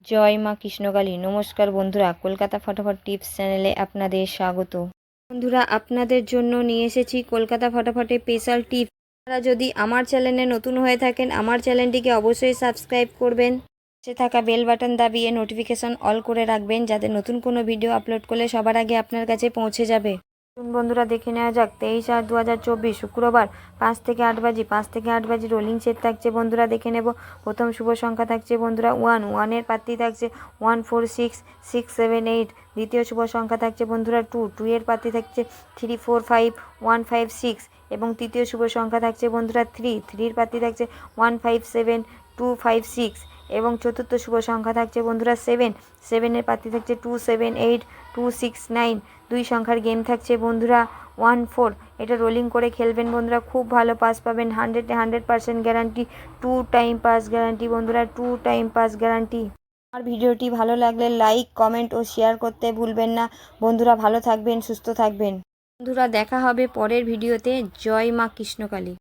জয় মা কৃষ্ণকালী। নমস্কার বন্ধুরা, কলকাতা ফটাফট টিপস চ্যানেলে আপনাদের স্বাগত। বন্ধুরা, আপনাদের জন্য নিয়ে এসেছি কলকাতা ফটাফটে স্পেশাল টিপস। আপনারা যদি আমার চ্যানেলে নতুন হয়ে থাকেন, আমার চ্যানেলটিকে অবশ্যই সাবস্ক্রাইব করবেন। পাশে থাকা বেল বাটন দাবিয়ে নোটিফিকেশন অল করে রাখবেন, যাতে নতুন কোনো ভিডিও আপলোড করলে সবার আগে আপনার কাছে পৌঁছে যাবে। বন্ধুরা, দেখে নেওয়া যাক 23/8/2024 শুক্রবার 5 থেকে 8 বাজি 5 থেকে 8 বাজি রোলিং সেট থাকছে। বন্ধুরা দেখে নেব। প্রথম শুভ সংখ্যা থাকছে বন্ধুরা 1 এর প্রার্থী থাকছে 146 678। দ্বিতীয় শুভ সংখ্যা থাকছে বন্ধুরা 2 এর প্রার্থী থাকছে 345156। এবং তৃতীয় শুভ সংখ্যা থাকছে বন্ধুরা 3 এর প্রার্থী থাকছে 157256। এবং চতুর্থ শুভ সংখ্যা থাকছে বন্ধুরা 7 এর প্রার্থী থাকছে 278269। দুই সংখ্যার গেম থাকছে বন্ধুরা 14। এটা রোলিং করে খেলবেন বন্ধুরা, খুব ভালো পাস পাবেন। 100% গ্যারান্টি, 2 টাইম পাস গ্যারান্টি বন্ধুরা, 2 টাইম পাস গ্যারান্টি। আমার ভিডিওটি ভালো লাগলে লাইক, কমেন্ট ও শেয়ার করতে ভুলবেন না। বন্ধুরা ভালো থাকবেন, সুস্থ থাকবেন। বন্ধুরা দেখা হবে পরের ভিডিওতে। জয় মা কৃষ্ণকালী।